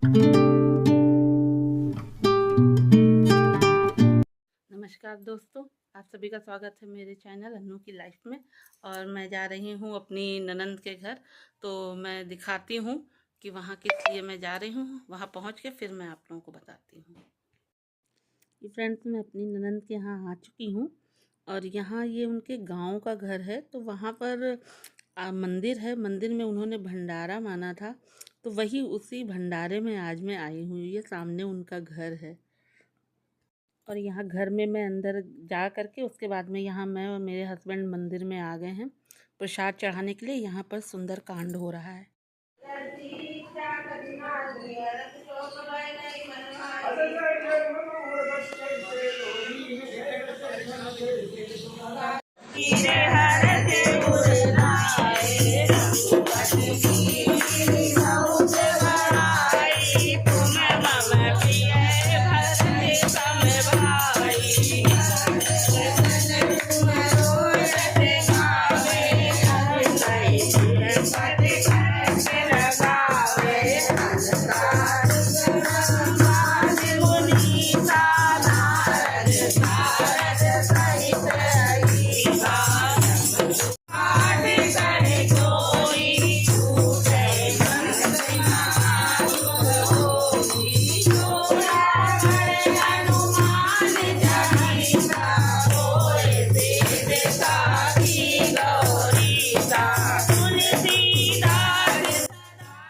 नमस्कार दोस्तों, आप सभी का स्वागत है मेरे चैनल अन्नू की लाइफ में। और मैं जा रही हूँ अपनी ननंद के घर, तो मैं दिखाती हूँ कि वहाँ किस लिए मैं जा रही हूँ। वहाँ पहुँच के फिर मैं आप लोगों को बताती हूँ। ये फ्रेंड्स, मैं अपनी ननंद के यहाँ आ चुकी हूँ और यहाँ ये उनके गांव का घर है। तो वहाँ पर मंदिर है, मंदिर में उन्होंने भंडारा माना था, तो वही उसी भंडारे में आज मैं आई हूँ। ये सामने उनका घर है और यहाँ घर में मैं अंदर जा करके उसके बाद में यहाँ मैं और मेरे हस्बैंड मंदिर में आ गए हैं प्रसाद चढ़ाने के लिए। यहाँ पर सुंदर कांड हो रहा है।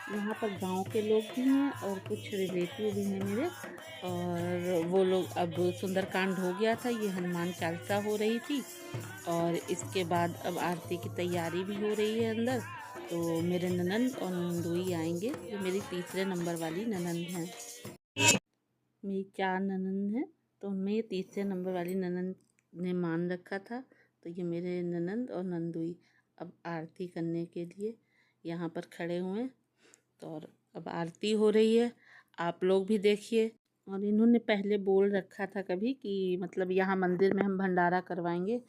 यहाँ पर गांव के लोग भी हैं और कुछ रिलेटिव भी हैं मेरे, और वो लोग, अब सुंदरकांड हो गया था, ये हनुमान चालीसा हो रही थी और इसके बाद अब आरती की तैयारी भी हो रही है अंदर। तो मेरे ननंद और नंदोई आएंगे, जो मेरी तीसरे नंबर वाली ननंद हैं। मेरी 4 ननंद हैं, तो उनमें ये तीसरे नंबर वाली ननंद ने मान रखा था। तो ये मेरे ननंद और नंदोई अब आरती करने के लिए यहाँ पर खड़े हुए हैं। तो और अब आरती हो रही है, आप लोग भी देखिए। और इन्होंने पहले बोल रखा था कभी कि मतलब यहाँ मंदिर में हम भंडारा करवाएंगे,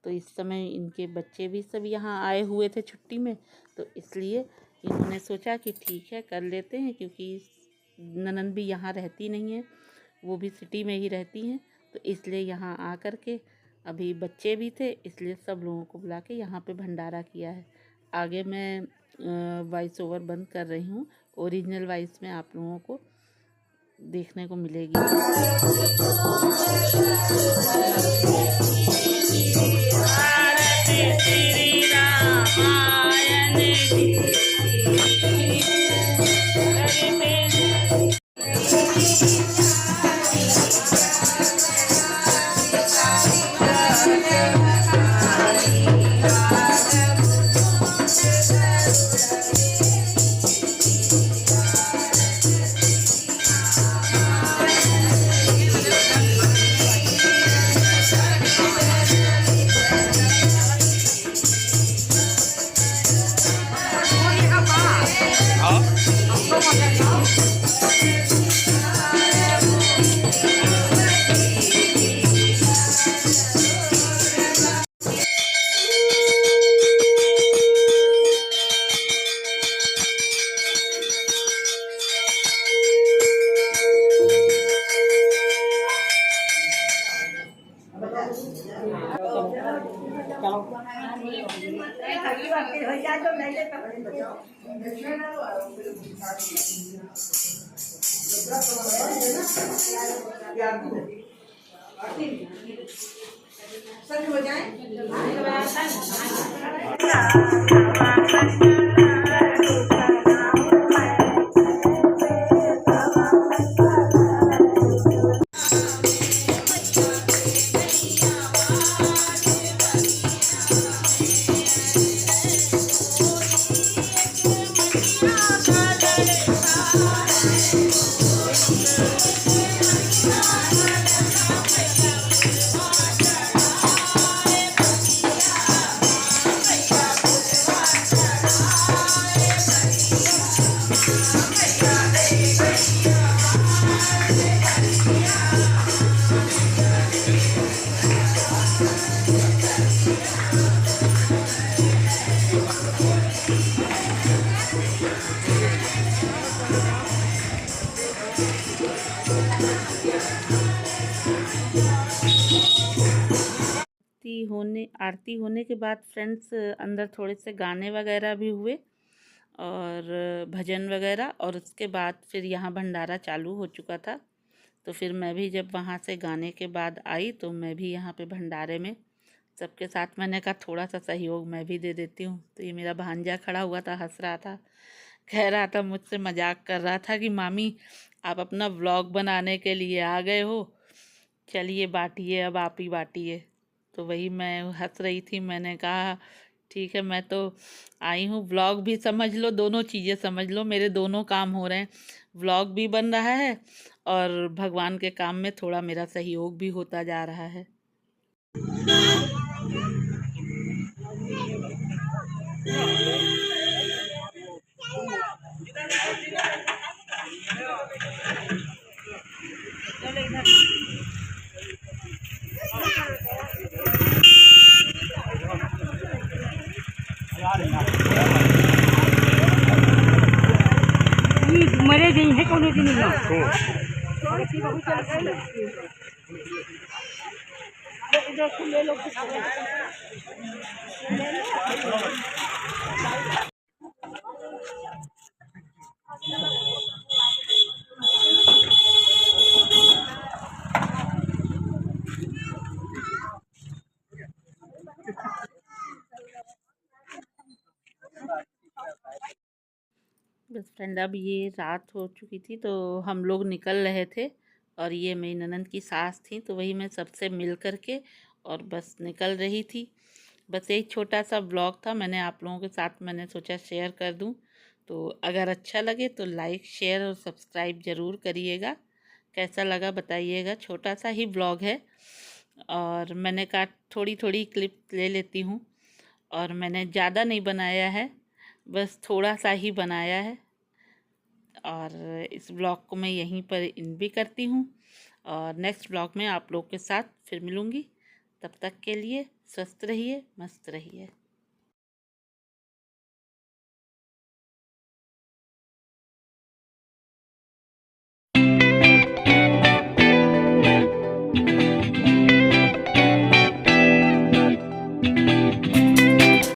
तो इस समय इनके बच्चे भी सब यहाँ आए हुए थे छुट्टी में, तो इसलिए इन्होंने सोचा कि ठीक है कर लेते हैं, क्योंकि ननंद भी यहाँ रहती नहीं है, वो भी सिटी में ही रहती हैं। तो इसलिए यहाँ आ कर के, अभी बच्चे भी थे इसलिए सब लोगों को बुला के यहाँ पे भंडारा किया है। आगे मैं वॉइस ओवर बंद कर रही हूँ, ओरिजिनल वॉइस में आप लोगों को देखने को मिलेगी। सच हो जाए। आरती होने के बाद फ्रेंड्स अंदर थोड़े से गाने वगैरह भी हुए और भजन वगैरह, और उसके बाद फिर यहाँ भंडारा चालू हो चुका था। तो फिर मैं भी जब वहाँ से गाने के बाद आई तो मैं भी यहाँ पे भंडारे में सबके साथ, मैंने कहा थोड़ा सा सहयोग मैं भी दे देती हूँ। तो ये मेरा भांजा खड़ा हुआ था, हंस रहा था, कह रहा था, मुझसे मजाक कर रहा था कि मामी आप अपना व्लॉग बनाने के लिए आ गए हो, चलिए बांटिए, अब आप ही बांटिए। तो वही मैं हंस रही थी, मैंने कहा ठीक है, मैं तो आई हूँ, व्लॉग भी समझ लो, दोनों चीज़ें समझ लो, मेरे दोनों काम हो रहे हैं, व्लॉग भी बन रहा है और भगवान के काम में थोड़ा मेरा सहयोग भी होता जा रहा है। मरे गई है कौन दिन में बस फ्रेंड, अब ये रात हो चुकी थी तो हम लोग निकल रहे थे, और ये मेरी ननंद की सास थी, तो वही मैं सबसे मिल कर के और बस निकल रही थी। बस एक छोटा सा ब्लॉग था, मैंने आप लोगों के साथ मैंने सोचा शेयर कर दूं। तो अगर अच्छा लगे तो लाइक शेयर और सब्सक्राइब ज़रूर करिएगा। कैसा लगा बताइएगा, छोटा सा ही ब्लॉग है और मैंने कहा थोड़ी थोड़ी क्लिप ले लेती हूँ, और मैंने ज़्यादा नहीं बनाया है, बस थोड़ा सा ही बनाया है। और इस ब्लॉग को मैं यहीं पर इन भी करती हूँ, और नेक्स्ट ब्लॉग में आप लोग के साथ फिर मिलूँगी। तब तक के लिए स्वस्थ रहिए, मस्त रहिए।